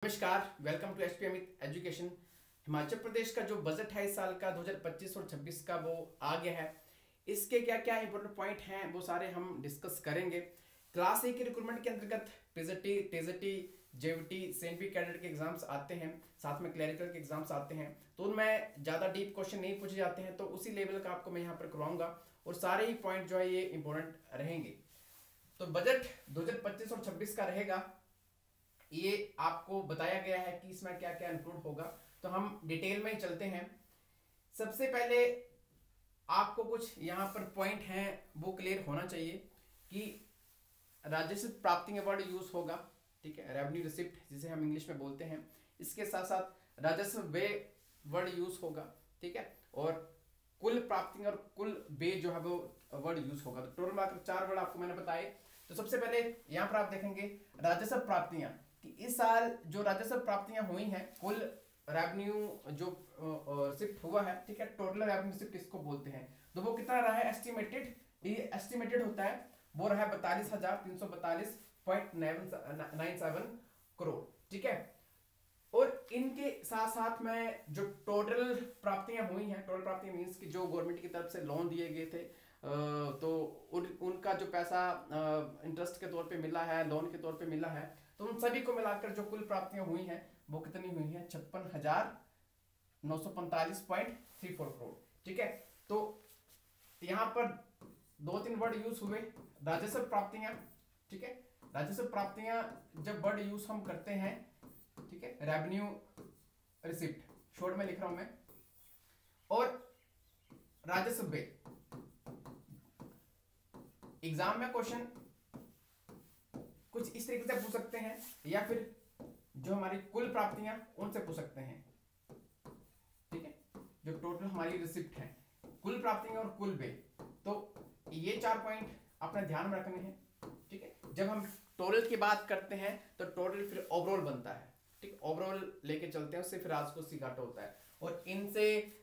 नमस्कार, welcome to HP Amit education. Himachal Pradesh का जो बजट है इस साल का 2025 और 26 का वो आ गया है। इसके क्या क्या इंपॉर्टेंट पॉइंट हैं वो सारे हम डिस्कस करेंगे। क्लास ए के रिक्रूटमेंट के अंतर्गत PGT, TGT, JVT, CNP cadet के एग्जाम्स आते हैं, साथ में क्लरिकल के एग्जाम्स आते हैं। तो उनमें ज़्यादा डीप क्वेश्चन नहीं पूछे जाते हैं, तो उसी लेवल का आपको मैं यहाँ पर करवाऊंगा और सारे ही पॉइंट जो है ये इंपॉर्टेंट रहेंगे। तो बजट 2025 और 26 का रहेगा, ये आपको बताया गया है कि इसमें क्या क्या इंक्लूड होगा। तो हम डिटेल में ही चलते हैं। सबसे पहले आपको कुछ यहाँ पर पॉइंट हैं वो क्लियर होना चाहिए कि राजस्व प्राप्ति वर्ड यूज होगा, ठीक है, रेवेन्यू रिसिप्ट जिसे हम इंग्लिश में बोलते हैं। इसके साथ साथ राजस्व व्यय वर्ड यूज होगा, ठीक है, और कुल प्राप्ति और कुल व्यय जो है वो वर्ड यूज होगा। तो टोटल मात्र 4 वर्ड आपको मैंने बताए। तो सबसे पहले यहाँ पर आप देखेंगे राजस्व प्राप्तियां, कि इस साल जो राजस्व प्राप्तियां हुई हैं, कुल रेवेन्यू जो शिफ्ट हुआ है, ठीक है, टोटल रेवेन्यू शिफ्ट इसको बोलते हैं। तो वो कितना रहा है एस्टिमेटेड, ये एस्टिमेटेड होता है, वो रहा है 42,342.97 करोड़, ठीक है। और इनके साथ साथ में जो टोटल प्राप्तियां हुई हैं, टोटल प्राप्तियां मींस कि जो गवर्नमेंट की तरफ से लोन दिए गए थे, तो उनका जो पैसा इंटरेस्ट के तौर पे मिला है, लोन के तौर पे मिला है, तो उन सभी को मिलाकर जो कुल प्राप्तियां हुई हैं वो कितनी हुई हैं 56,945.34 करोड़, ठीक है। तो यहाँ पर 2-3 वर्ड यूज हुए, राजस्व प्राप्तियां, ठीक है। राजस्व प्राप्तियां जब वर्ड यूज हम करते हैं, ठीक है, रेवेन्यू रिसिप्ट शॉर्ट में लिख रहा हूं मैं, और राजस्व व्यय। एग्जाम में क्वेश्चन कुछ इस तरीके से पूछ सकते हैं, या फिर जो हमारी कुल प्राप्तियां उनसे पूछ सकते हैं, ठीक है, जो टोटल हमारी रिसिप्ट है, कुल प्राप्तियां और कुल व्यय। तो ये 4 पॉइंट अपने ध्यान में रखने हैं, ठीक है। जब हम टोटल की बात करते हैं तो टोटल फिर ओवरऑल बनता है, ठीक, ओवरऑल लेके चलते हैं, उससे फिर राजस्व से घाटा होता है। और इनसे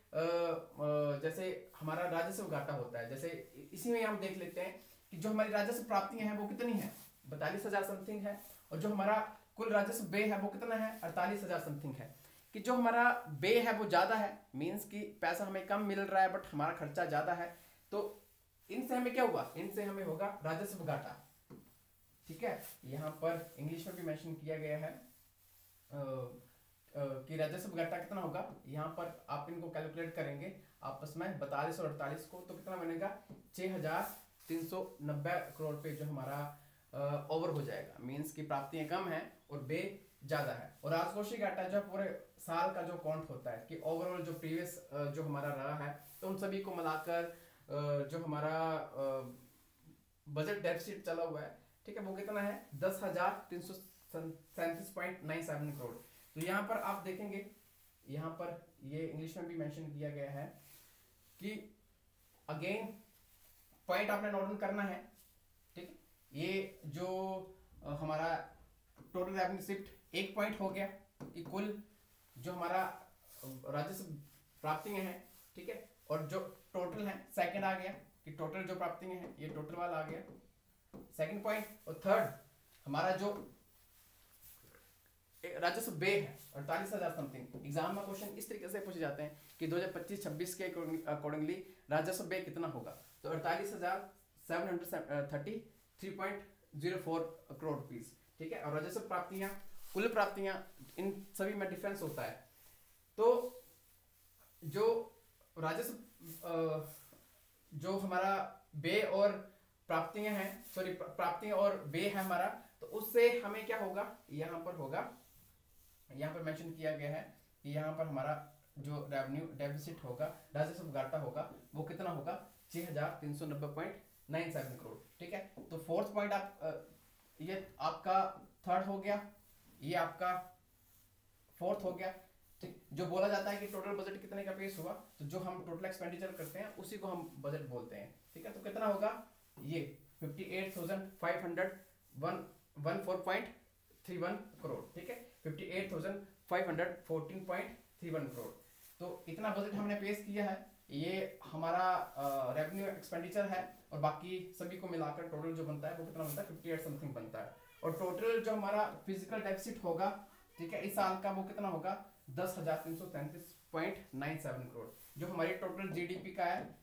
जैसे हमारा राजस्व घाटा होता है, जैसे इसी में हम देख लेते हैं कि जो हमारी राजस्व प्राप्तियां हैं वो कितनी है, 42,000 समथिंग है, और जो हमारा कुल राजस्व व्यय है वो कितना है 48,000 समथिंग है। कि जो हमारा व्यय है वो ज्यादा है, मींस कि पैसा हमें कम मिल रहा है बट हमारा खर्चा ज्यादा है, तो इनसे हमें क्या हुआ, इनसे हमें होगा राजस्व घाटा, ठीक है। यहां पर इंग्लिश में भी मेंशन किया गया है कि राजस्व घाटा कितना होगा। यहां पर आप इनको कैलकुलेट करेंगे आपस में 42 और 48 को, तो कितना बनेगा 6,390 करोड़ पे जो हमारा ओवर हो जाएगा, मींस की प्राप्तियां कम है और व्यय ज्यादा है। और राजकोषीय घाटा जो पूरे साल का जो काउंट होता है कि ओवरऑल जो प्रीवियस जो हमारा रहा है, तो उन सभी को मिलाकर जो हमारा बजट डेफिसिट चला हुआ है, ठीक है, वो कितना है 10,337.97 करोड़। तो यहाँ पर आप देखेंगे, यहाँ पर ये इंग्लिश में भी मेंशन किया गया है कि अगेन पॉइंट आपने नोट डाउन करना है, ठीक। ये जो हमारा टोटल रेवेन्यू शिफ्ट एक पॉइंट हो गया कि कुल जो हमारा राजस्व प्राप्तियां हैं, ठीक है, और जो टोटल है सेकंड आ गया कि टोटल जो प्राप्तियां हैं ये टोटल वाला आ गया सेकंड पॉइंट। और थर्ड हमारा जो राजस्व व्यय है 48,000 समथिंग। एग्जाम में क्वेश्चन इस तरीके से पूछे जाते हैं कि 2025-26 के अकॉर्डिंगली राजस्व व्यय कितना होगा, तो 48,733.04 करोड़ रुपीस, ठीक है। और राजस्व प्राप्तियां, कुल प्राप्तियां, इन सभी में डिफरेंस होता है। तो जो राजस्व जो हमारा व्यय और प्राप्तियां हैं, सॉरी प्राप्तियां और व्यय है हमारा, तो उससे हमें क्या होगा, यहां पर होगा, यहां पर मेंशन किया गया है कि यहां पर हमारा जो रेवेन्यू डेफिसिट होगा, राजस्व घाटा होगा, वो कितना होगा 6,390.97 करोड़, ठीक है। तो फोर्थ पॉइंट आप ये आपका थर्ड हो गया, ये आपका फोर्थ हो गया, ठीक। जो बोला जाता है कि टोटल बजट कितने का पेश हुआ, तो जो हम टोटल एक्सपेंडिचर करते हैं उसी को हम बजट बोलते हैं, ठीक है। तो कितना होगा ये 58,514.31 करोड़, ठीक है, 58,514.31 करोड़। तो इतना बजट हमने पेश किया है, ये हमारा रेवेन्यू एक्सपेंडिचर है, और बाकी सभी को मिलाकर टोटल जो बनता है वो कितना बनता है 58 समथिंग बनता है। और टोटल जो हमारा फिजिकल डेफिसिट होगा ठीक है, इस साल का वो कितना होगा 10,333.97 करोड़, जो हमारी टोटल जीडीपी का है,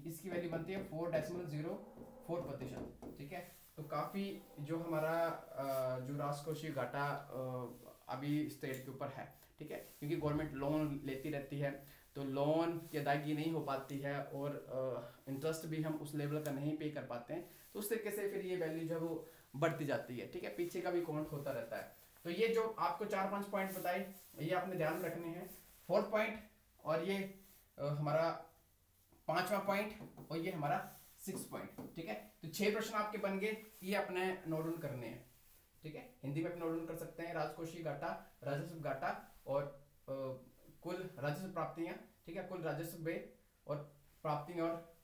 इसकी वैल्यू बनती है 4.04%। ठीक है, तो काफ़ी जो हमारा जो राजकोषीय घाटा अभी स्टेट के ऊपर है। ठीक है, क्योंकि गवर्नमेंट लोन लेती रहती है, तो लोन की अदायगी नहीं हो पाती है और इंटरेस्ट भी हम उस लेवल का नहीं पे कर पाते हैं, तो उस तरीके से फिर ये वैल्यू जो है वो बढ़ती जाती है। ठीक है, पीछे का भी काउंट होता रहता है। तो ये जो आपको 4-5 पॉइंट बताए, ये आपने ध्यान में रखने हैं। 4th पॉइंट, और ये हमारा 5वां पॉइंट, और ये हमारा 6th पॉइंट। ठीक है, तो 6 प्रश्न आपके बन गए, ये अपने नोट डाउन करने हैं। ठीक है, हिंदी में नोट डाउन कर सकते हैं, राजकोषीय घाटा, राजस्व घाटा और कुल राजस्व प्राप्तियां। ठीक है, कुल राजस्व व्यय और प्राप्तियां और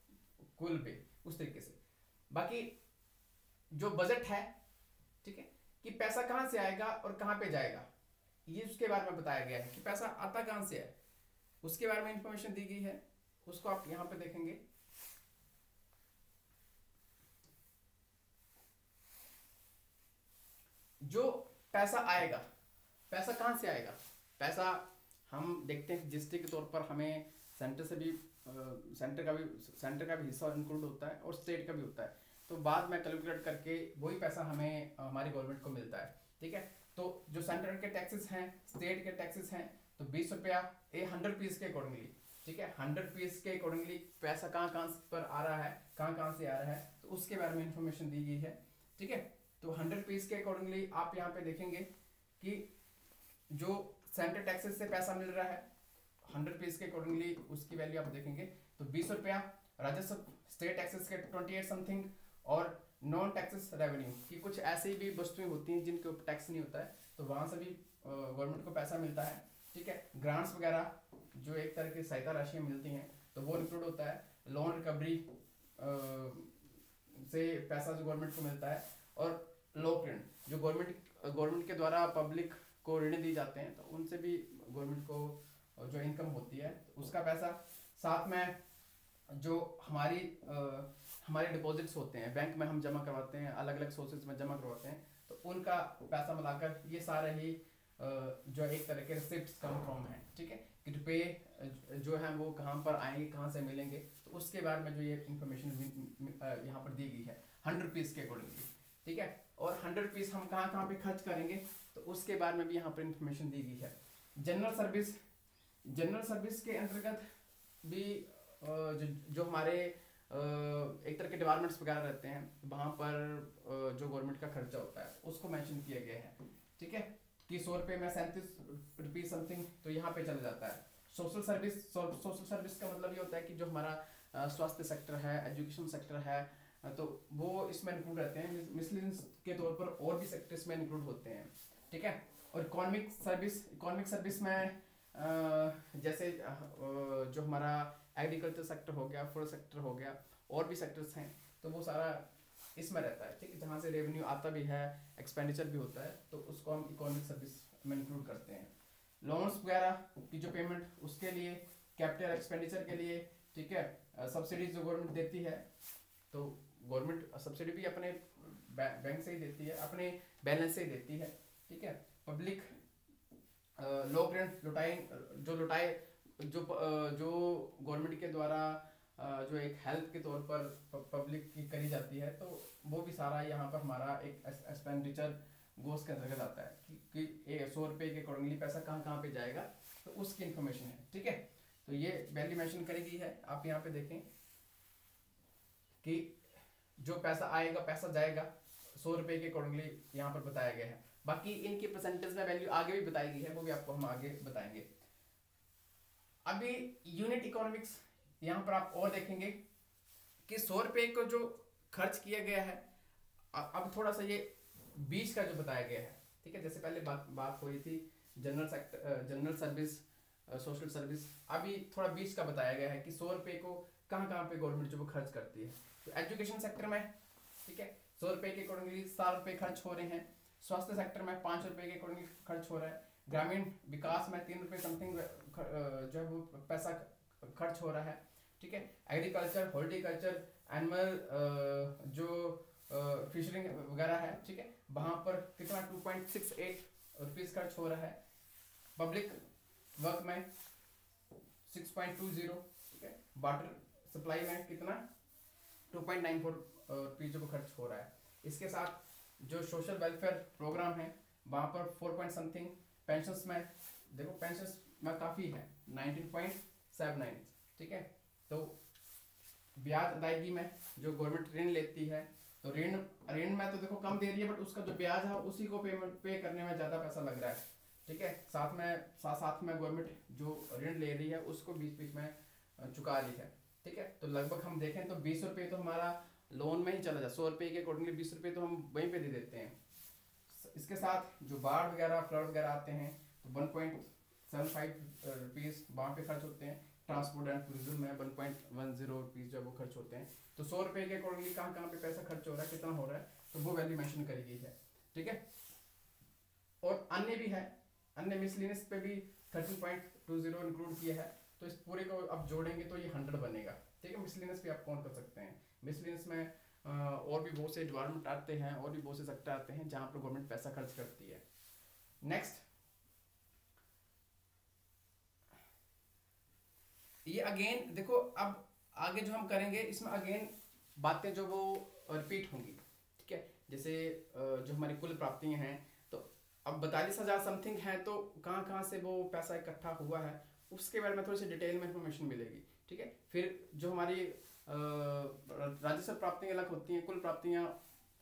कुल व्यय, उस तरीके से। बाकी जो बजट है, ठीक है, कि पैसा कहां से आएगा और कहां पे जाएगा, ये उसके बारे में बताया गया है कि पैसा आता कहां से है, उसके बारे में इंफॉर्मेशन दी गई है। उसको आप यहां पे देखेंगे। जो पैसा आएगा, पैसा कहां से आएगा, पैसा हम देखते हैं जिसके तौर पर हमें सेंटर से भी सेंटर का भी हिस्सा इंक्लूड होता है और स्टेट का भी होता है, तो बाद में कैलकुलेट करके वही पैसा हमें हमारी गवर्नमेंट को मिलता है। ठीक है, तो जो सेंटर के टैक्सेस हैं, स्टेट के टैक्सेस हैं, तो 20 रुपया ये 100 रुपीज के अकॉर्डिंगली। ठीक है, 100 रुपीज के अकॉर्डिंगली पैसा कहाँ पर आ रहा है, कहाँ से आ रहा है, तो उसके बारे में इंफॉर्मेशन दी गई है। ठीक है, तो 100 रुपीज के अकॉर्डिंगली आप यहाँ पे देखेंगे कि जो सेंटर टैक्सेस से पैसा मिल रहा है 100 रुपीज के अकॉर्डिंगली, उसकी वैल्यू आप देखेंगे तो 20 रुपया। राजस्व स्टेट टैक्सेस के 28 समथिंग, और नॉन टैक्सेस रेवेन्यू की कुछ ऐसी भी वस्तुएं होती हैं जिनके ऊपर टैक्स नहीं होता है, तो वहां से भी गवर्नमेंट को पैसा मिलता है। ठीक है, ग्रांट्स वगैरह जो एक तरह की सहायता राशियां मिलती हैं, तो वो इंक्लूड होता है। लोन रिकवरी से पैसा जो गवर्नमेंट को मिलता है, और लोक ऋण जो गवर्नमेंट के द्वारा पब्लिक को ऋण दी जाते हैं, तो उनसे भी गवर्नमेंट को जो इनकम होती है उसका पैसा। साथ में जो हमारे डिपॉजिट्स होते हैं बैंक में, हम जमा करवाते हैं, अलग अलग सोर्सेज में जमा करवाते हैं, तो उनका पैसा मिलाकर ये सारे ही जो एक तरह के रिसिप्ट्स कम फ्रॉम है। ठीक है, कि रुपये जो है वो कहाँ पर आएंगे, कहाँ से मिलेंगे, तो उसके बारे में जो ये इंफॉर्मेशन यहाँ पर दी गई है 100 रुपीज़ के अकॉर्डिंगली। ठीक है, और 100 रुपीज़ हम कहाँ पे खर्च करेंगे, तो उसके बारे में भी यहाँ पर इंफॉर्मेशन दी गई है। जनरल सर्विस के अंतर्गत भी जो हमारे एक तरह के डिपार्टमेंट्स वगैरह रहते हैं, वहाँ पर जो गवर्नमेंट का खर्चा होता है उसको मेंशन किया गया है। ठीक है, कि 100 रुपये में 37 रुपीज समथिंग, तो यहाँ पे चला जाता है। सोशल सर्विस का मतलब ये होता है कि जो हमारा स्वास्थ्य सेक्टर है, एजुकेशन सेक्टर है, तो वो इसमें इंक्लूड रहते हैं। मिसलेनियस के तौर पर और भी सेक्टर्स में इंक्लूड होते हैं। ठीक है, और इकोनॉमिक सर्विस में जैसे जो हमारा एग्रीकल्चर सेक्टर हो गया, फूड सेक्टर हो गया, और भी सेक्टर्स हैं, तो वो सारा इसमें रहता है। ठीक है, जहाँ से रेवेन्यू आता भी है, एक्सपेंडिचर भी होता है, तो उसको हम इकोनॉमिक सर्विस में इंक्लूड करते हैं। लोन्स वगैरह की जो पेमेंट, उसके लिए, कैपिटल एक्सपेंडिचर के लिए, ठीक है, सब्सिडीज जो गवर्नमेंट देती है, तो गवर्नमेंट सब्सिडी भी अपने बैंक से ही देती है, अपने बैलेंस से ही देती है। ठीक है, पब्लिक लोक ऋण जो गवर्नमेंट के द्वारा जो एक हेल्प के तौर पर पब्लिक की करी जाती है, तो वो भी सारा यहाँ पर हमारा एक एक्सपेंडिचर गोस के अंतर्गत आता है कि 100 रुपये के अकॉर्डिंगली पैसा कहाँ पे जाएगा, तो उसकी इंफॉर्मेशन है। ठीक है, तो ये वैल्यू मेंशन करी गई है। आप यहाँ पे देखें कि जो पैसा आएगा, पैसा जाएगा, 100 रुपये के अकॉर्डिंगली यहाँ पर बताया गया है। बाकी इनकी परसेंटेज में वैल्यू आगे भी बताई गई है, वो भी आपको हम आगे बताएंगे। अभी यूनिट इकोनॉमिक्स यहाँ पर आप और देखेंगे कि 100 रुपये को जो खर्च किया गया है, अब थोड़ा सा ये बीच का जो बताया गया है। ठीक है, जैसे पहले बात हो रही थी जनरल सर्विस, सोशल सर्विस, अभी थोड़ा बीच का बताया गया है कि 100 रुपये को कहाँ पे गवर्नमेंट जो खर्च करती है। तो एजुकेशन सेक्टर में, ठीक है, 100 रुपये के अकॉर्डिंगली 7 रुपये खर्च हो रहे हैं। स्वास्थ्य सेक्टर में 5 रुपये के अकॉर्डिंगली खर्च हो रहा है। ग्रामीण विकास में 3 रुपये समथिंग जो है वो पैसा खर्च हो रहा है। ठीक है, एग्रीकल्चर, हॉर्टिकल्चर, एनिमल जो फिशरिंग वगैरह है, ठीक है, वहाँ पर कितना 2.68 रुपीज खर्च हो रहा है। पब्लिक वर्क में 6.20, ठीक है। वाटर सप्लाई में कितना 2.94 रुपीज को खर्च हो रहा है। इसके साथ जो सोशल वेलफेयर प्रोग्राम है वहाँ पर 4 पॉइंट समथिंग। पेंशंस में देखो, पेंशंस में काफ़ी है 19.79, ठीक है। तो ब्याज अदायगी में जो गवर्नमेंट ऋण लेती है, तो ऋण में तो देखो कम दे रही है, बट उसका जो ब्याज है उसी को पे करने में ज़्यादा पैसा लग रहा है, ठीक है। साथ में गवर्नमेंट जो ऋण ले रही है उसको बीच बीच में चुका रही है, ठीक है। तो लगभग हम देखें तो 20 रुपये तो हमारा लोन में ही चला जाए, 100 रुपये के अकॉर्डिंगली 20 रुपये तो हम वहीं पे दे देते हैं। इसके साथ जो बाढ़ वगैरह फ्लड वगैरह आते हैं तो 1.75 रुपीज़ वहाँ पे खर्च होते हैं। ट्रांसपोर्ट एंड टूरिज्म में 1.10 रुपीज़ जो वो खर्च होते हैं। तो 100 रुपये के अकॉर्डिंगली कहाँ कहाँ पे पैसा खर्च हो रहा है, कितना हो रहा है, तो वो वैल्यू मेंशन करी गई है, ठीक है। और अन्य भी है, अन्य मिसलिनियस पे भी 13.20 इंक्लूड किया है। तो इस पूरे को अब जोड़ेंगे तो ये 100 बनेगा, ठीक है। मिसलिनियस भी आप काउंट कर सकते हैं। मिसलिनियस में और भी बहुत से डिपार्टमेंट आते हैं और भी बहुत से सेक्टर आते हैं जहाँ पर गवर्नमेंट पैसा खर्च करती है। नेक्स्ट, ये अगेन देखो, अब आगे जो हम करेंगे इसमें अगेन बातें जो वो रिपीट होंगी, ठीक है। जैसे जो हमारी कुल प्राप्तियां हैं, तो अब 42,000 समथिंग है, तो कहाँ कहाँ से वो पैसा इकट्ठा हुआ है उसके बारे में थोड़ी सी डिटेल में इंफॉर्मेशन मिलेगी, ठीक है। फिर जो हमारी राजस्व प्राप्तियां अलग होती हैं, कुल प्राप्तियां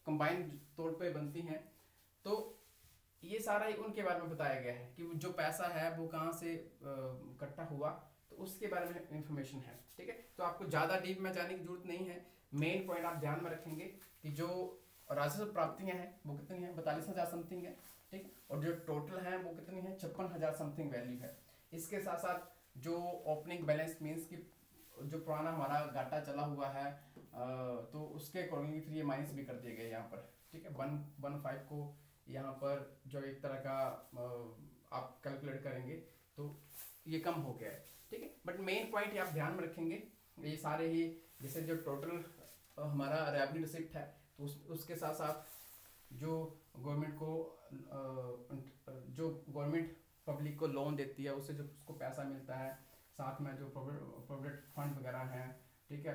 कंबाइंड तौर पे बनती हैं, तो ये सारा ही उनके बारे में बताया गया है कि जो पैसा है वो कहाँ से इकट्ठा हुआ, तो उसके बारे में इंफॉर्मेशन है, ठीक है। तो आपको ज़्यादा डीप में जाने की जरूरत नहीं है। मेन पॉइंट आप ध्यान में रखेंगे कि जो राजस्व प्राप्तियां हैं वो कितनी है, 42,000 समथिंग है, ठीक। और जो टोटल है वो कितनी है, 56,000 समथिंग वैल्यू है। इसके साथ साथ जो ओपनिंग बैलेंस मीन्स की जो पुराना हमारा घाटा चला हुआ है, तो उसके अकॉर्डिंगली फिर ये माइनस भी कर दिए गए यहाँ पर, ठीक है। 115 को यहाँ पर जो एक तरह का आप कैलकुलेट करेंगे तो ये कम हो गया है, ठीक है। बट मेन पॉइंट ये आप ध्यान में रखेंगे, ये सारे ही जैसे जो टोटल हमारा रेवेन्यू रिसिप्ट है, तो उसके साथ साथ जो गवर्नमेंट को जो गवर्नमेंट पब्लिक को लोन देती है उससे जो उसको पैसा मिलता है, साथ में जो प्रोविडेंट फंड वगैरह हैं, ठीक है,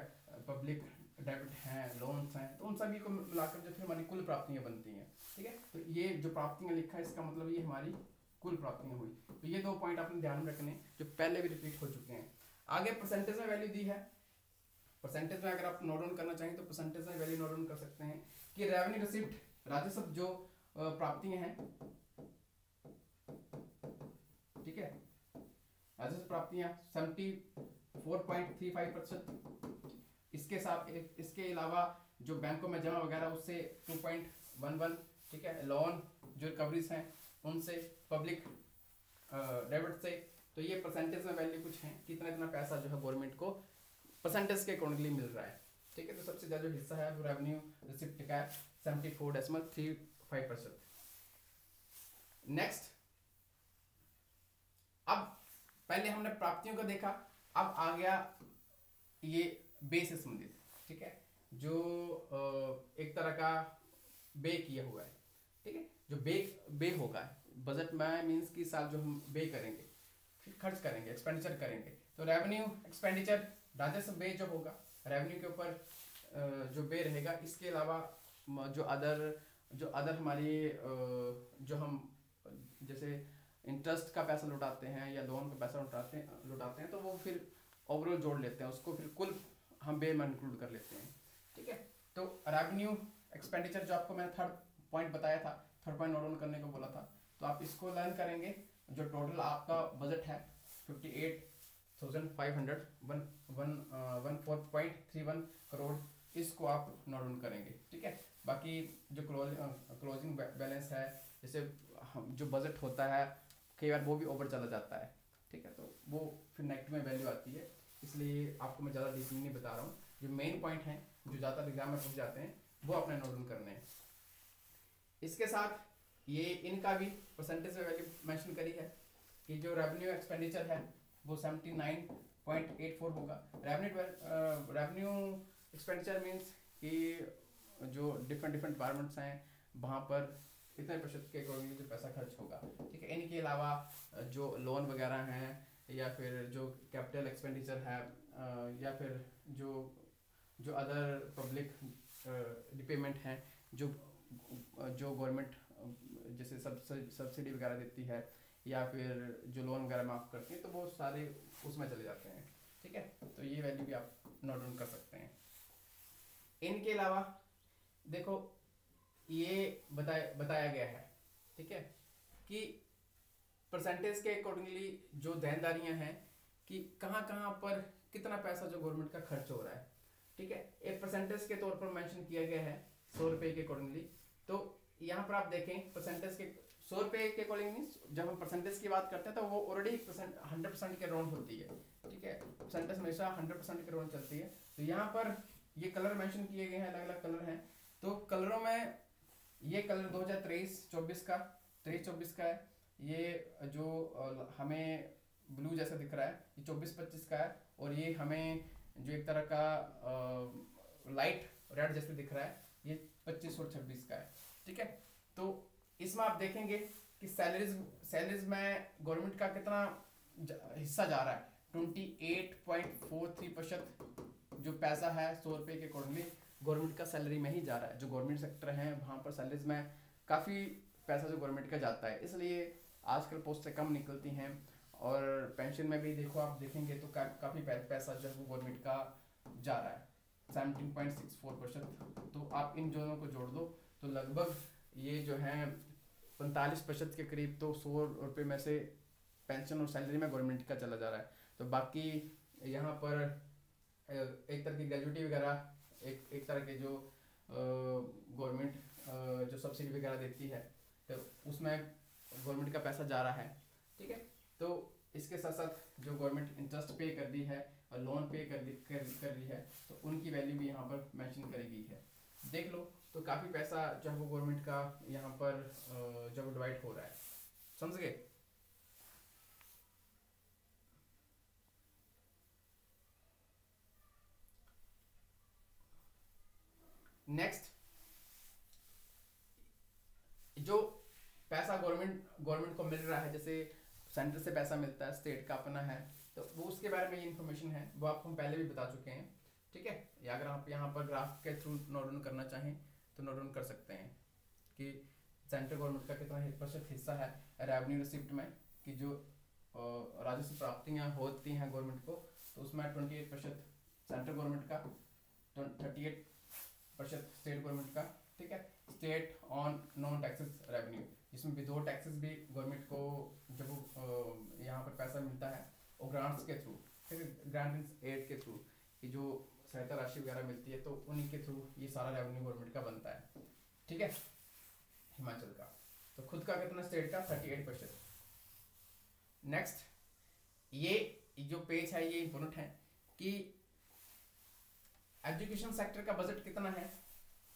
पब्लिक डेबिट हैं, लोन्स हैं, तो उन सभी को मिलाकर जो फिर हमारी कुल प्राप्तियां बनती हैं, ठीक है। तो ये जो प्राप्तियां लिखा है इसका मतलब ये हमारी कुल प्राप्तियां हुई। तो ये 2 पॉइंट आपने ध्यान में रखने जो पहले भी रिपीट हो चुके हैं। आगे परसेंटेज में वैल्यू दी है। परसेंटेज में अगर आप नोट डाउन करना चाहें तो परसेंटेज में वैल्यू नोट डाउन कर सकते हैं कि रेवेन्यू रिसिप्ट राजस्व जो प्राप्तियां हैं, ठीक है, राजस्व प्राप्तियां 74.35%। इसके साथ इसके अलावा जो बैंकों में जमा वगैरह उससे 2.11, ठीक है। लोन जो रिकवरीज हैं उनसे, पब्लिक डेबिट से, तो ये परसेंटेज में वैल्यू कुछ है कितना इतना पैसा जो है गवर्नमेंट को परसेंटेज के अकॉर्डिंगली मिल रहा है, ठीक है। तो सबसे ज़्यादा जो हिस्सा है वो रेवेन्यू रिसिप्ट का है 74.35%। नेक्स्ट, अब पहले हमने प्राप्तियों को देखा, अब आ गया ये बे से संबंधित, ठीक है, जो एक तरह का बे किया हुआ है, ठीक है। जो बे होगा बजट में मीन्स की साल जो हम बे करेंगे, फिर खर्च करेंगे, एक्सपेंडिचर करेंगे, तो रेवेन्यू एक्सपेंडिचर राजस्व बे जो होगा रेवेन्यू के ऊपर जो बे रहेगा। इसके अलावा जो अदर हमारी जो हम जैसे इंटरेस्ट का पैसा लौटाते हैं या लोन का पैसा लौटाते हैं तो वो फिर ओवरऑल जोड़ लेते हैं, उसको फिर कुल हम बे में इंक्लूड कर लेते हैं, ठीक है। तो रेवेन्यू एक्सपेंडिचर जो आपको मैंने थर्ड पॉइंट बताया था, थर्ड पॉइंट नोट डाउन करने को बोला था, तो आप इसको लर्न करेंगे। जो टोटल आपका बजट है 14.31 करोड़, इसको आप नोट डाउन करेंगे, ठीक है। बाकी जो क्लोजिंग बैलेंस है, जैसे जो बजट होता है कई बार वो भी ओवर चला जाता है, ठीक है, तो वो फिर नेगेटिव में वैल्यू आती है, इसलिए आपको मैं ज़्यादा डीपली नहीं बता रहा हूँ। जो मेन पॉइंट हैं जो ज़्यादा एग्जाम में पूछ जाते हैं वो अपने नोट डाउन करने हैं। इसके साथ ये इनका भी परसेंटेज में वैल्यू मेंशन करी है कि जो रेवेन्यू एक्सपेंडिचर है वो 79.84 होगा। रेवेन्यू एक्सपेंडिचर मीन्स कि जो डिफरेंट डिपार्टमेंट्स हैं वहाँ पर इतने प्रतिशत के अकॉर्डिंगली जो पैसा खर्च होगा, ठीक है। इनके अलावा जो लोन वगैरह हैं या फिर जो कैपिटल एक्सपेंडिचर है या फिर जो जो अदर पब्लिक रिपेमेंट हैं, जो जो गवर्नमेंट जैसे सब्सिडी वगैरह देती है या फिर जो लोन वगैरह माफ़ करती है, तो वो सारे उसमें चले जाते हैं, ठीक है। तो ये वैल्यू भी आप नोट डाउन कर सकते हैं। इनके अलावा देखो ये बताया गया है, ठीक है, कि परसेंटेज के अकॉर्डिंगली जो देनदारियां हैं कि कहाँ कहाँ पर कितना पैसा जो गवर्नमेंट का खर्च हो रहा है, ठीक है। एक परसेंटेज के तौर पर मेंशन किया गया है 100 रुपये के अकॉर्डिंगली। तो यहाँ पर आप देखें परसेंटेज के 100 रुपये के अकॉर्डिंगली जब हम परसेंटेज की बात करते हैं तो वो ऑलरेडी 100% के राउंड होती है, ठीक है। परसेंटेज हमेशा 100% के राउंड चलती है। तो यहाँ पर ये कलर मेंशन किए गए हैं, अलग अलग कलर हैं। तो कलरों में ये कलर 2023-24 का 23-24 का है, ये जो हमें ब्लू जैसा दिख रहा है ये 24-25 का है, और ये हमें जो एक तरह का लाइट रेड जैसे दिख रहा है ये 25 और 26 का है, ठीक है। तो इसमें आप देखेंगे कि सैलरीज में गवर्नमेंट का कितना हिस्सा जा रहा है, 28.43% जो पैसा है 100 रुपये के अकॉर्डिंगली गवर्नमेंट का सैलरी में ही जा रहा है। जो गवर्नमेंट सेक्टर है वहाँ पर सैलरीज में काफ़ी पैसा जो गवर्नमेंट का जाता है, इसलिए आजकल पोस्टें कम निकलती हैं। और पेंशन में भी देखो आप देखेंगे तो काफ़ी पैसा जो है वो गवर्नमेंट का जा रहा है 17.64%। तो आप इन दोनों को जोड़ दो तो लगभग ये जो है 45% के करीब तो 100 रुपये में से पेंशन और सैलरी में गवर्नमेंट का चला जा रहा है। तो बाकी यहाँ पर एक तरह की ग्रेजुएटी वगैरह एक तरह के जो गवर्नमेंट जो सब्सिडी वगैरह देती है तो उसमें गवर्नमेंट का पैसा जा रहा है, ठीक है। तो इसके साथ साथ जो गवर्नमेंट इंटरेस्ट पे कर दी है और लोन पे कर दी है तो उनकी वैल्यू भी यहाँ पर मेंशन करी गई है। देख लो तो काफ़ी पैसा जो है वो गवर्नमेंट का यहाँ पर जब डिवाइड हो रहा है, समझ गए। नेक्स्ट जो पैसा गवर्नमेंट को मिल रहा है, जैसे सेंटर से पैसा मिलता है, स्टेट का अपना है, तो वो उसके बारे में ये इन्फॉर्मेशन है वो आपको हम पहले भी बता चुके हैं, ठीक है। या अगर आप यहाँ पर ग्राफ के थ्रू नोट डाउन करना चाहें तो नोट डाउन कर सकते हैं कि सेंट्रल गवर्नमेंट का कितना प्रतिशत हिस्सा है रेवेन्यू रिसिप्ट में, कि जो राजस्व प्राप्तियाँ होती हैं गवर्नमेंट को, तो उसमें 28% सेंट्रल गवर्नमेंट का, 38% स्टेट गवर्नमेंट का, ठीक है। State on non taxes revenue, जिसमें भी 2 टैक्सेस भी गवर्नमेंट को जब यहाँ पर पैसा मिलता है और ग्रांट्स के थ्रू, ठीक है, ग्रांट एड के थ्रू कि जो सहायता राशि वगैरह मिलती है तो उन्हीं के थ्रू ये सारा रेवेन्यू गवर्नमेंट का बनता है, ठीक है। हिमाचल का तो खुद का कितना, स्टेट का 38%। नेक्स्ट ये जो पेज है ये इंपॉर्टेंट है कि एजुकेशन सेक्टर का बजट कितना है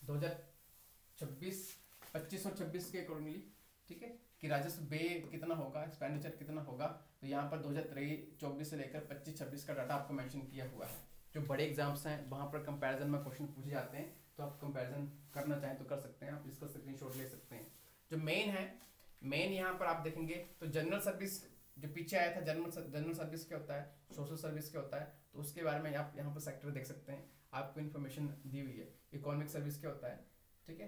2026, 25 और 26 के अकॉर्डिंगली, ठीक है, कि राजस्व व्यय कितना होगा, एक्सपेंडिचर कितना होगा। तो यहाँ पर 2023-24 से लेकर 25-26 का डाटा आपको मेंशन किया हुआ है। जो बड़े एग्जाम्स हैं वहाँ पर कंपैरिजन में क्वेश्चन पूछे जाते हैं, तो आप कंपैरिजन करना चाहें तो कर सकते हैं, आप इसका स्क्रीनशॉट ले सकते हैं। जो मेन है, मेन यहाँ पर आप देखेंगे तो जनरल सर्विस जो पीछे आया था, जनरल सर्विस क्या होता है, सोशल सर्विस क्या होता है, तो उसके बारे में आप यहाँ पर सेक्टर देख सकते हैं, आपको इन्फॉर्मेशन दी हुई है। इकोनॉमिक सर्विस क्या होता है, ठीक है,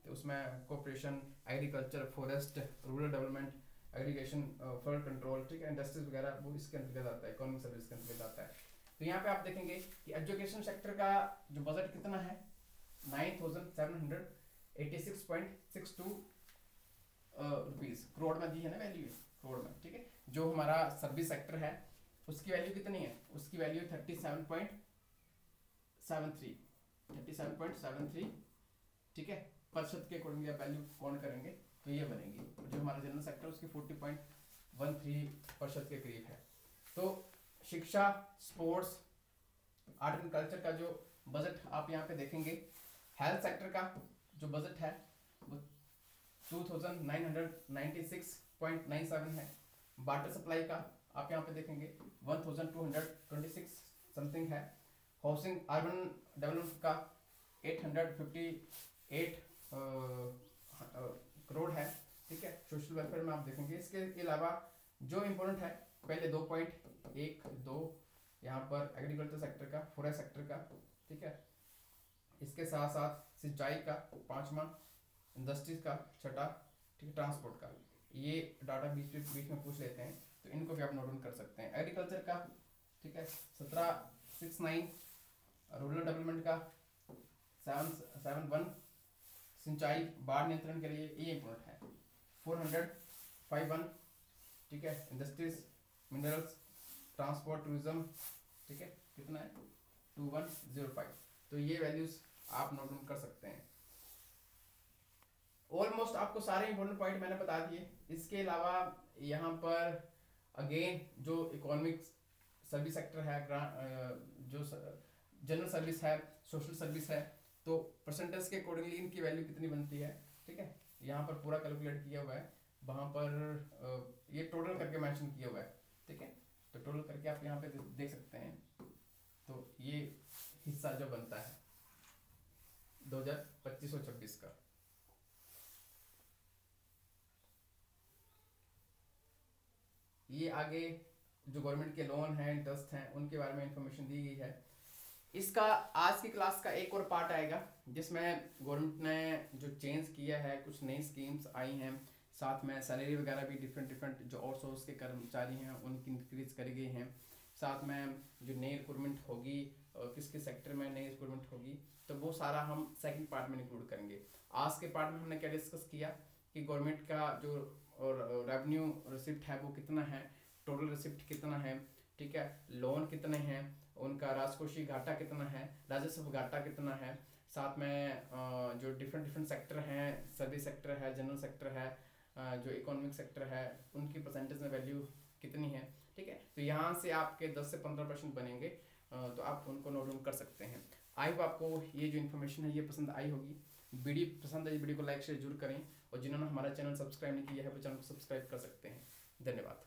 तो उसमें cooperation, agriculture, forest, rural development, aggregation, flood control, ठीक है, इंडस्ट्रीज वगैरह वो इसके अंतर्गत आता है, इकोनॉमिक सर्विस के अंतर्गत आता है। तो यहाँ पे आप देखेंगे कि एजुकेशन सेक्टर का जो बजट कितना है 9,786.62 रुपीज़, करोड़ में दी है ना वैल्यू, करोड़ में, ठीक है। जो हमारा सर्विस सेक्टर है उसकी वैल्यू कितनी है, उसकी वैल्यू 37.73, ठीक है। प्रतिशत के अकॉर्डिंगली आप वैल्यू कौन करेंगे तो ये बनेगी। जो हमारा जनरल सेक्टर उसकी 40.13% के करीब है। तो शिक्षा, स्पोर्ट्स, आर्ट एंड कल्चर का जो बजट आप यहाँ पे देखेंगे, हेल्थ सेक्टर का जो बजट है वो 2996.97 है। वाटर सप्लाई का आप यहाँ पे देखेंगे 1226 समथिंग है। हाउसिंग अर्बन डेवलपमेंट का 858 करोड़ है, ठीक है। सोशल वेलफेयर में आप देखेंगे। इसके अलावा जो इम्पोर्टेंट है, पहले 2 पॉइंट, 1 2 यहाँ पर एग्रीकल्चर सेक्टर का, फॉरेस्ट सेक्टर का, ठीक है। इसके साथ साथ सिंचाई का 5वां, इंडस्ट्रीज का 6ठा, ठीक है, ट्रांसपोर्ट का। ये डाटा बीच में पूछ लेते हैं, तो इनको भी आप नोट डाउन कर सकते हैं। एग्रीकल्चर का, ठीक है, 1769, रूरल डेवलपमेंट का 771, सिंचाई बाढ़ नियंत्रण के लिए ये इम्पोर्टेंट है 451, ठीक है। इंडस्ट्रीज, मिनरल्स, ट्रांसपोर्ट, टूरिज्म, ठीक है, कितना है 2105। तो ये वैल्यूज आप नोट डाउन कर सकते हैं। ऑलमोस्ट आपको सारे इंपॉर्टेंट पॉइंट मैंने बता दिए। इसके अलावा यहाँ पर अगेन जो इकोनॉमिक सर्विस सेक्टर है, जो जनरल सर्विस है, सोशल सर्विस है, तो परसेंटेज के अकॉर्डिंगली इनकी वैल्यू कितनी बनती है, ठीक है। यहाँ पर पूरा कैलकुलेट किया हुआ है, वहाँ पर ये टोटल करके मेंशन किया हुआ है, ठीक है। तो टोटल करके आप यहाँ पे देख सकते हैं। तो ये हिस्सा जो बनता है 2025 और 26 का। ये आगे जो गवर्नमेंट के लोन हैं, इंटरेस्ट हैं, उनके बारे में इंफॉर्मेशन दी गई है। इसका आज की क्लास का एक और पार्ट आएगा जिसमें गवर्नमेंट ने जो चेंज किया है, कुछ नई स्कीम्स आई हैं, साथ में सैलरी वगैरह भी डिफरेंट जो आउटसोर्स के कर्मचारी हैं उनकी इंक्रीज करी गई हैं, साथ में जो नई रिक्रूटमेंट होगी, किस किस सेक्टर में नई रिक्रूटमेंट होगी, तो वो सारा हम सेकंड पार्ट में इंक्लूड करेंगे। आज के पार्ट में हमने क्या डिस्कस किया कि गवर्नमेंट का जो रेवेन्यू रिसिप्ट है वो कितना है, टोटल रिसिप्ट कितना है, ठीक है, लोन कितने हैं, उनका राजकोषीय घाटा कितना है, राजस्व घाटा कितना है, साथ में जो डिफरेंट सेक्टर हैं, सर्विस सेक्टर है, जनरल सेक्टर है, जो इकोनॉमिक सेक्टर है, उनकी परसेंटेज में वैल्यू कितनी है, ठीक है। तो यहाँ से आपके 10 से 15% बनेंगे, तो आप उनको नोट डाउन कर सकते हैं। आई होप आपको ये जो इन्फॉर्मेशन है ये पसंद आई होगी। वीडियो पसंद आई, वीडियो को लाइक शेयर जरूर करें, और जिन्होंने हमारा चैनल सब्सक्राइब नहीं किया है वो चैनल को सब्सक्राइब कर सकते हैं। धन्यवाद।